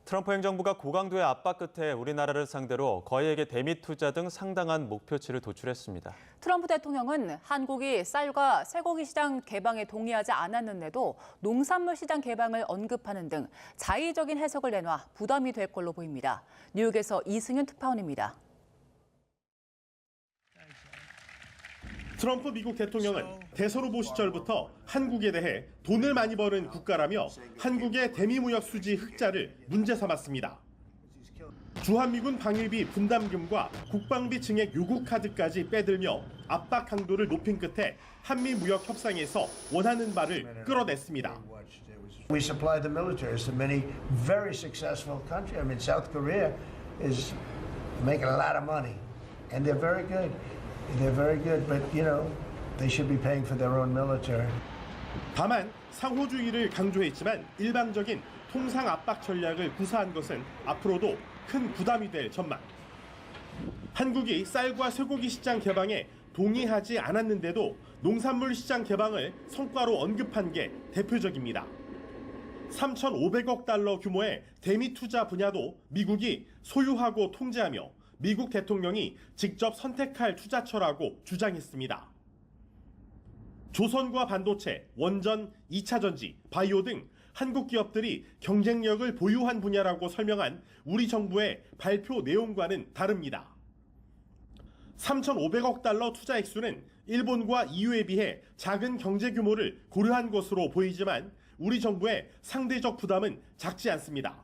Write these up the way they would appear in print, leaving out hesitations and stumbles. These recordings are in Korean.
트럼프 행정부가 고강도의 압박 끝에 우리나라를 상대로 거액의 대미 투자 등 상당한 목표치를 도출했습니다. 트럼프 대통령은 한국이 쌀과 쇠고기 시장 개방에 동의하지 않았는데도 농산물 시장 개방을 언급하는 등 자의적인 해석을 내놔 부담이 될 걸로 보입니다. 뉴욕에서 이승윤 특파원입니다. 트럼프 미국 대통령은 대선 후보 시절부터 한국에 대해 돈을 많이 버는 국가라며 한국의 대미무역 수지 흑자를 문제 삼았습니다. 주한미군 방위비 분담금과 국방비 증액 요구 카드까지 빼들며 압박 강도를 높인 끝에 한미 무역 협상에서 원하는 바를 끌어냈습니다. We supply the military to many very successful countries. I mean, South Korea is making a lot of money, and they're very good. They're very good, but you know, they should be paying for their own military. 다만 상호주의를 강조했지만 일방적인 통상 압박 전략을 구사한 것은 앞으로도 큰 부담이 될 전망. 한국이 쌀과 쇠고기 시장 개방에 동의하지 않았는데도 농산물 시장 개방을 성과로 언급한 게 대표적입니다. 3,500억 달러 규모의 대미 투자 분야도 미국이 소유하고 통제하며 미국 대통령이 직접 선택할 투자처라고 주장했습니다. 조선과 반도체, 원전, 2차 전지, 바이오 등 한국 기업들이 경쟁력을 보유한 분야라고 설명한 우리 정부의 발표 내용과는 다릅니다. 3,500억 달러 투자 액수는 일본과 EU에 비해 작은 경제 규모를 고려한 것으로 보이지만 우리 정부의 상대적 부담은 작지 않습니다.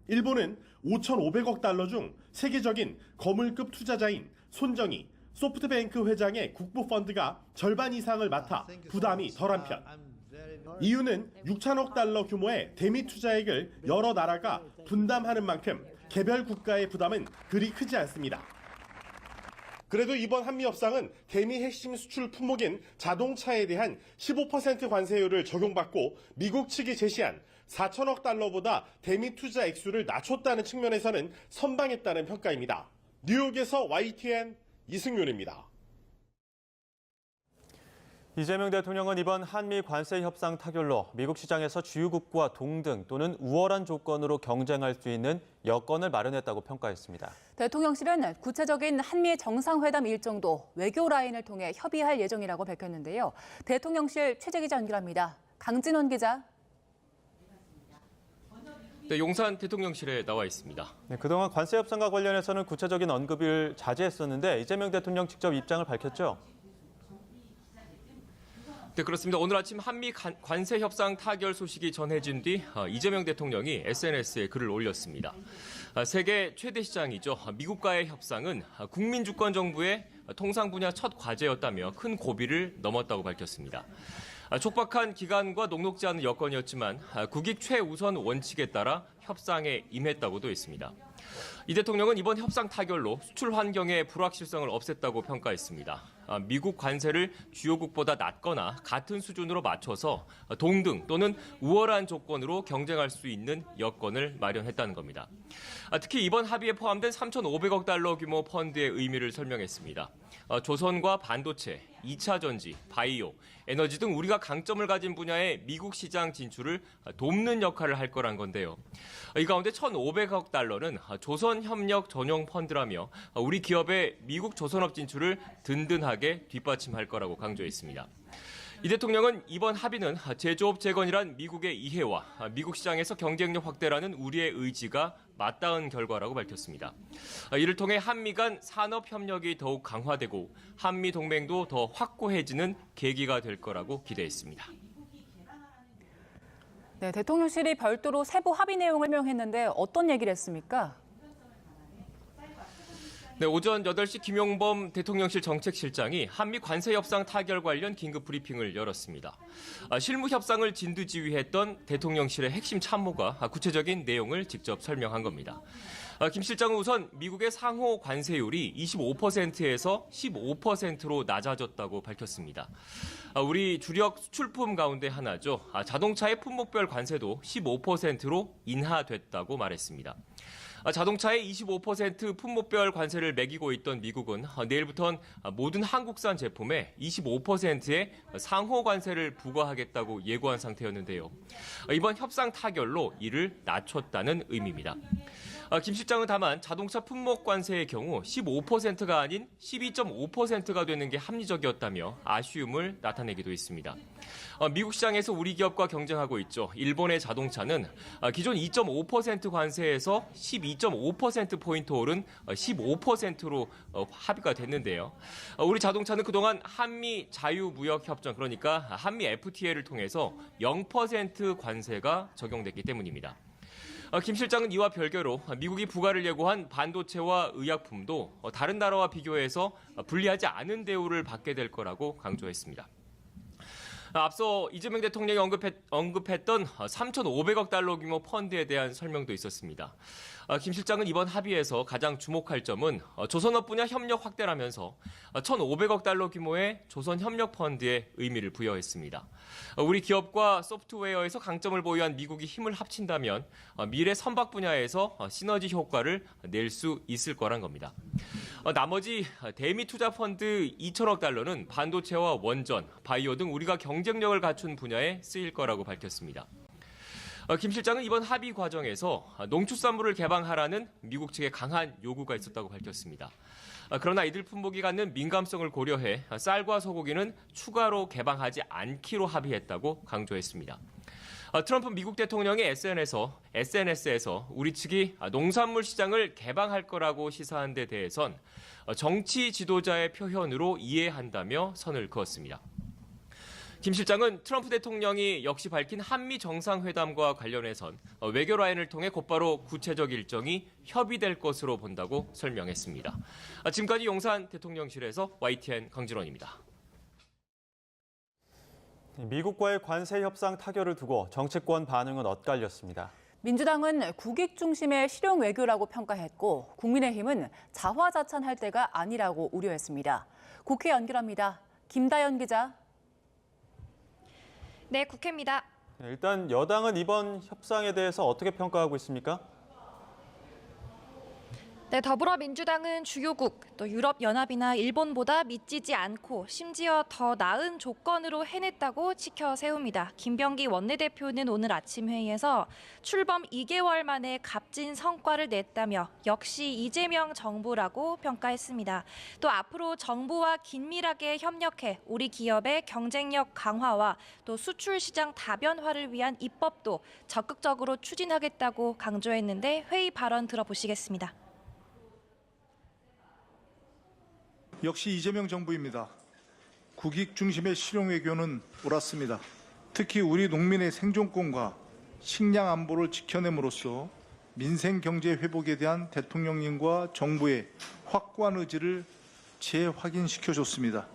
일본은 5,500억 달러 중 세계적인 거물급 투자자인 손정희, 소프트뱅크 회장의 국부 펀드가 절반 이상을 맡아 부담이 덜한 편. EU는 6천억 달러 규모의 대미 투자액을 여러 나라가 분담하는 만큼 개별 국가의 부담은 그리 크지 않습니다. 그래도 이번 한미 협상은 대미 핵심 수출 품목인 자동차에 대한 15% 관세율을 적용받고 미국 측이 제시한 4천억 달러보다 대미 투자 액수를 낮췄다는 측면에서는 선방했다는 평가입니다. 뉴욕에서 YTN 이승윤입니다. 이재명 대통령은 이번 한미 관세 협상 타결로 미국 시장에서 주유국과 동등 또는 우월한 조건으로 경쟁할 수 있는 여건을 마련했다고 평가했습니다. 대통령실은 구체적인 한미 정상회담 일정도 외교 라인을 통해 협의할 예정이라고 밝혔는데요. 대통령실 취재기자 연결합니다. 강진원 기자. 네, 용산 대통령실에 나와 있습니다. 네, 그동안 관세 협상과 관련해서는 구체적인 언급을 자제했었는데 이재명 대통령 직접 입장을 밝혔죠? 네, 그렇습니다. 오늘 아침 한미 관세 협상 타결 소식이 전해진 뒤 이재명 대통령이 SNS에 글을 올렸습니다. 세계 최대 시장이죠. 미국과의 협상은 국민 주권 정부의 통상 분야 첫 과제였다며 큰 고비를 넘었다고 밝혔습니다. 촉박한 기간과 녹록지 않은 여건이었지만 국익 최우선 원칙에 따라 협상에 임했다고도 했습니다. 이 대통령은 이번 협상 타결로 수출 환경의 불확실성을 없앴다고 평가했습니다. 미국 관세를 주요국보다 낮거나 같은 수준으로 맞춰서 동등 또는 우월한 조건으로 경쟁할 수 있는 여건을 마련했다는 겁니다. 특히 이번 합의에 포함된 3,500억 달러 규모 펀드의 의미를 설명했습니다. 조선과 반도체, 2차 전지, 바이오, 에너지 등 우리가 강점을 가진 분야의 미국 시장 진출을 돕는 역할을 할 거란 건데요. 이 가운데 1,500억 달러는 조선협력 전용 펀드라며 우리 기업의 미국 조선업 진출을 든든하게 뒷받침할 거라고 강조했습니다. 이 대통령은 이번 합의는 제조업 재건이란 미국의 이해와 미국 시장에서 경쟁력 확대라는 우리의 의지가 맞닿은 결과라고 밝혔습니다. 이를 통해 한미 간 산업 협력이 더욱 강화되고 한미 동맹도 더 확고해지는 계기가 될 거라고 기대했습니다. 네, 대통령실이 별도로 세부 합의 내용을 설명했는데 어떤 얘기를 했습니까? 네, 오전 8시 김용범 대통령실 정책실장이 한미 관세 협상 타결 관련 긴급 브리핑을 열었습니다. 실무 협상을 진두지휘했던 대통령실의 핵심 참모가 구체적인 내용을 직접 설명한 겁니다. 김 실장은 우선 미국의 상호 관세율이 25%에서 15%로 낮아졌다고 밝혔습니다. 우리 주력 수출품 가운데 하나죠. 자동차의 품목별 관세도 15%로 인하됐다고 말했습니다. 자동차에 25% 품목별 관세를 매기고 있던 미국은 내일부터는 모든 한국산 제품에 25%의 상호 관세를 부과하겠다고 예고한 상태였는데요. 이번 협상 타결로 이를 낮췄다는 의미입니다. 김 실장은 다만 자동차 품목 관세의 경우 15%가 아닌 12.5%가 되는 게 합리적이었다며 아쉬움을 나타내기도 했습니다. 미국 시장에서 우리 기업과 경쟁하고 있죠. 일본의 자동차는 기존 2.5% 관세에서 12.5%포인트 오른 15%로 합의가 됐는데요. 우리 자동차는 그동안 한미 자유무역협정, 그러니까 한미 FTA를 통해서 0% 관세가 적용됐기 때문입니다. 김 실장은 이와 별개로 미국이 부과를 예고한 반도체와 의약품도 다른 나라와 비교해서 불리하지 않은 대우를 받게 될 거라고 강조했습니다. 앞서 이재명 대통령이 언급했던 3,500억 달러 규모 펀드에 대한 설명도 있었습니다. 김 실장은 이번 합의에서 가장 주목할 점은 조선업 분야 협력 확대라면서 1,500억 달러 규모의 조선협력 펀드에 의미를 부여했습니다. 우리 기업과 소프트웨어에서 강점을 보유한 미국이 힘을 합친다면 미래 선박 분야에서 시너지 효과를 낼 수 있을 거란 겁니다. 나머지 대미 투자 펀드 2,000억 달러는 반도체와 원전, 바이오 등 우리가 경쟁력을 갖춘 분야에 쓰일 거라고 밝혔습니다. 김 실장은 이번 합의 과정에서 농축산물을 개방하라는 미국 측의 강한 요구가 있었다고 밝혔습니다. 그러나 이들 품목이 갖는 민감성을 고려해 쌀과 소고기는 추가로 개방하지 않기로 합의했다고 강조했습니다. 트럼프 미국 대통령의 SNS에서 우리 측이 농산물 시장을 개방할 거라고 시사한 데 대해선 정치 지도자의 표현으로 이해한다며 선을 그었습니다. 김 실장은 트럼프 대통령이 역시 밝힌 한미 정상회담과 관련해선 외교 라인을 통해 곧바로 구체적 일정이 협의될 것으로 본다고 설명했습니다. 지금까지 용산 대통령실에서 YTN 강진원입니다. 미국과의 관세 협상 타결을 두고 정치권 반응은 엇갈렸습니다. 민주당은 국익 중심의 실용 외교라고 평가했고 국민의힘은 자화자찬할 때가 아니라고 우려했습니다. 국회 연결합니다. 김다연 기자. 네, 국회입니다. 일단 여당은 이번 협상에 대해서 어떻게 평가하고 있습니까? 네, 더불어민주당은 주요국, 또 유럽연합이나 일본보다 미치지 않고 심지어 더 나은 조건으로 해냈다고 치켜 세웁니다. 김병기 원내대표는 오늘 아침 회의에서 출범 2개월 만에 값진 성과를 냈다며 역시 이재명 정부라고 평가했습니다. 또 앞으로 정부와 긴밀하게 협력해 우리 기업의 경쟁력 강화와 또 수출 시장 다변화를 위한 입법도 적극적으로 추진하겠다고 강조했는데 회의 발언 들어보시겠습니다. 역시 이재명 정부입니다. 국익 중심의 실용 외교는 옳았습니다. 특히 우리 농민의 생존권과 식량 안보를 지켜냄으로써 민생 경제 회복에 대한 대통령님과 정부의 확고한 의지를 재확인시켜줬습니다.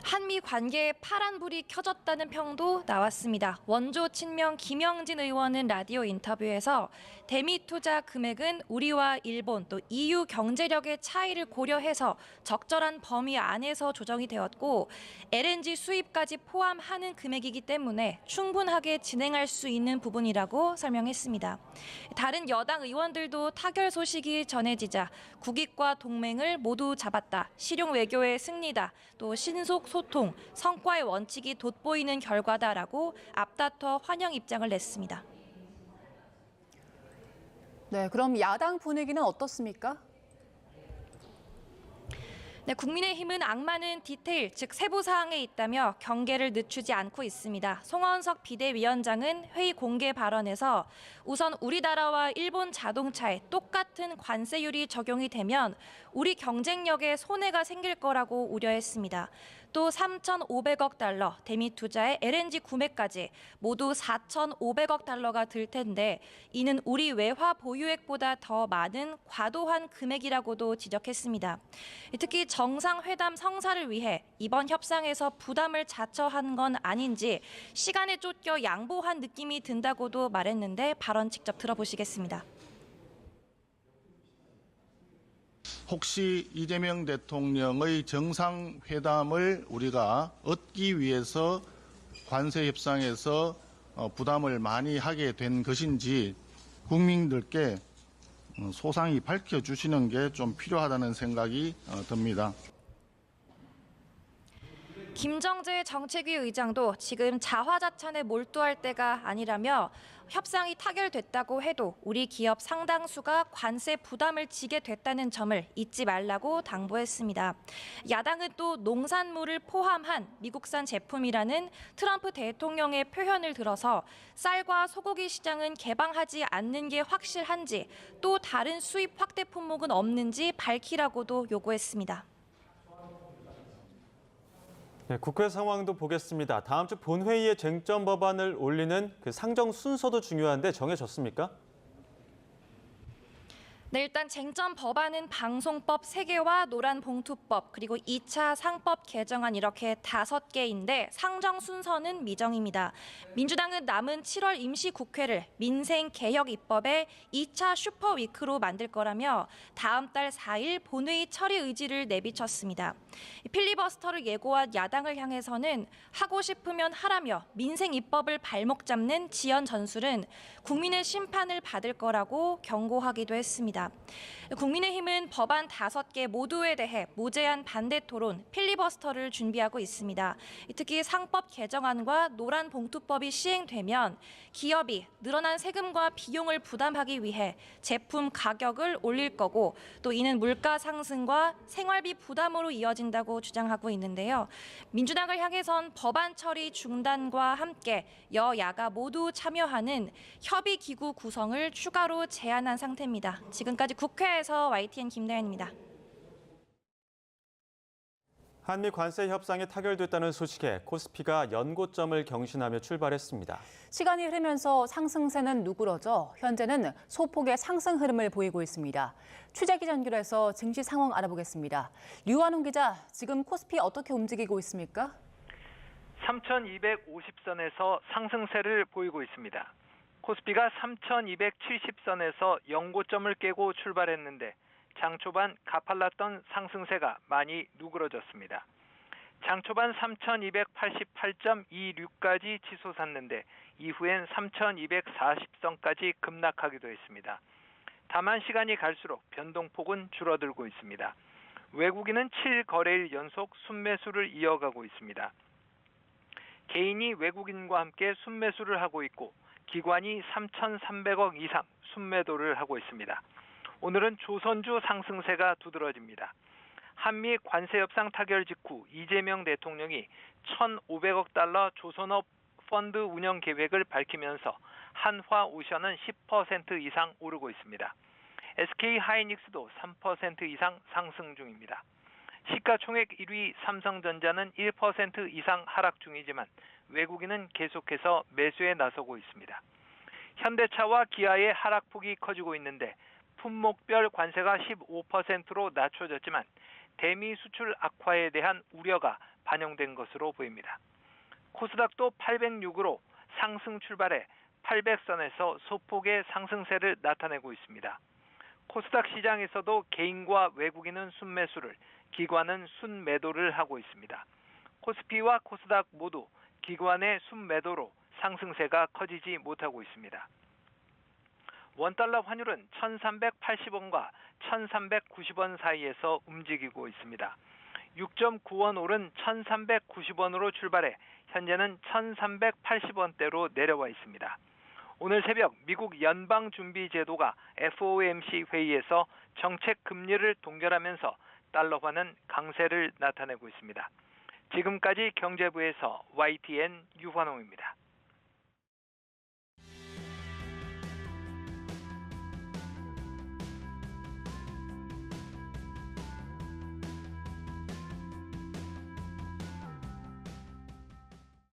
한미 관계에 파란불이 켜졌다는 평도 나왔습니다. 원조 친명 김영진 의원은 라디오 인터뷰에서 대미 투자 금액은 우리와 일본 또 EU 경제력의 차이를 고려해서 적절한 범위 안에서 조정이 되었고 LNG 수입까지 포함하는 금액이기 때문에 충분하게 진행할 수 있는 부분이라고 설명했습니다. 다른 여당 의원들도 타결 소식이 전해지자 국익과 동맹을 모두 잡았다. 실용 외교의 승리다. 또 신속 소통, 성과의 원칙이 돋보이는 결과다라고 앞다퉈 환영 입장을 냈습니다. 네, 그럼 야당 분위기는 어떻습니까? 네, 국민의힘은 악마는 디테일, 즉 세부 사항에 있다며 경계를 늦추지 않고 있습니다. 송원석 비대위원장은 회의 공개 발언에서 우선 우리나라와 일본 자동차에 똑같은 관세율이 적용이 되면 우리 경쟁력에 손해가 생길 거라고 우려했습니다. 또 3,500억 달러, 대미 투자의 LNG 구매까지 모두 4,500억 달러가 들 텐데 이는 우리 외화 보유액보다 더 많은 과도한 금액이라고도 지적했습니다. 특히 정상회담 성사를 위해 이번 협상에서 부담을 자처한 건 아닌지 시간에 쫓겨 양보한 느낌이 든다고도 말했는데 발언 직접 들어보시겠습니다. 혹시 이재명 대통령의 정상회담을 우리가 얻기 위해서 관세 협상에서 부담을 많이 하게 된 것인지 국민들께 소상히 밝혀주시는 게 좀 필요하다는 생각이 듭니다. 김정재 정책위 의장도 지금 자화자찬에 몰두할 때가 아니라며 협상이 타결됐다고 해도 우리 기업 상당수가 관세 부담을 지게 됐다는 점을 잊지 말라고 당부했습니다. 야당은 또 농산물을 포함한 미국산 제품이라는 트럼프 대통령의 표현을 들어서 쌀과 소고기 시장은 개방하지 않는 게 확실한지 또 다른 수입 확대 품목은 없는지 밝히라고도 요구했습니다. 네, 국회 상황도 보겠습니다. 다음 주 본회의에 쟁점 법안을 올리는 그 상정 순서도 중요한데 정해졌습니까? 네, 일단 쟁점 법안은 방송법 3개와 노란봉투법 그리고 2차 상법 개정안 이렇게 5개인데 상정 순서는 미정입니다. 민주당은 남은 7월 임시국회를 민생개혁 입법의 2차 슈퍼위크로 만들 거라며 다음 달 4일 본회의 처리 의지를 내비쳤습니다. 필리버스터를 예고한 야당을 향해서는 하고 싶으면 하라며 민생 입법을 발목 잡는 지연 전술은 국민의 심판을 받을 거라고 경고하기도 했습니다. 국민의힘은 법안 5개 모두에 대해 무제한 반대 토론, 필리버스터를 준비하고 있습니다. 특히 상법 개정안과 노란봉투법이 시행되면 기업이 늘어난 세금과 비용을 부담하기 위해 제품 가격을 올릴 거고 또 이는 물가 상승과 생활비 부담으로 이어진다고 주장하고 있는데요. 민주당을 향해선 법안 처리 중단과 함께 여야가 모두 참여하는 협의기구 구성을 추가로 제안한 상태입니다. 지금까지 국회에서 YTN 김다현입니다. 한미 관세 협상이 타결됐다는 소식에 코스피가 연고점을 경신하며 출발했습니다. 시간이 흐르면서 상승세는 누그러져 현재는 소폭의 상승 흐름을 보이고 있습니다. 취재기 연결해서 증시 상황 알아보겠습니다. 류한홍 기자, 지금 코스피 어떻게 움직이고 있습니까? 3,250선에서 상승세를 보이고 있습니다. 코스피가 3,270선에서 연고점을 깨고 출발했는데 장 초반 가팔랐던 상승세가 많이 누그러졌습니다. 장 초반 3,288.26까지 치솟았는데 이후엔 3,240선까지 급락하기도 했습니다. 다만 시간이 갈수록 변동폭은 줄어들고 있습니다. 외국인은 7거래일 연속 순매수를 이어가고 있습니다. 개인이 외국인과 함께 순매수를 하고 있고 기관이 3,300억 이상 순매도를 하고 있습니다. 오늘은 조선주 상승세가 두드러집니다. 한미 관세협상 타결 직후 이재명 대통령이 1,500억 달러 조선업 펀드 운영 계획을 밝히면서 한화오션은 10% 이상 오르고 있습니다. SK하이닉스도 3% 이상 상승 중입니다. 시가총액 1위 삼성전자는 1% 이상 하락 중이지만 외국인은 계속해서 매수에 나서고 있습니다. 현대차와 기아의 하락폭이 커지고 있는데 품목별 관세가 15%로 낮춰졌지만 대미 수출 악화에 대한 우려가 반영된 것으로 보입니다. 코스닥도 806으로 상승 출발해 800선에서 소폭의 상승세를 나타내고 있습니다. 코스닥 시장에서도 개인과 외국인은 순매수를, 기관은 순매도를 하고 있습니다. 코스피와 코스닥 모두 기관의 순매도로 상승세가 커지지 못하고 있습니다. 원달러 환율은 1,380원과 1,390원 사이에서 움직이고 있습니다. 6.9원 오른 1,390원으로 출발해 현재는 1,380원대로 내려와 있습니다. 오늘 새벽 미국 연방준비제도가 FOMC 회의에서 정책 금리를 동결하면서 달러화는 강세를 나타내고 있습니다. 지금까지 경제부에서 YTN 유환홍입니다.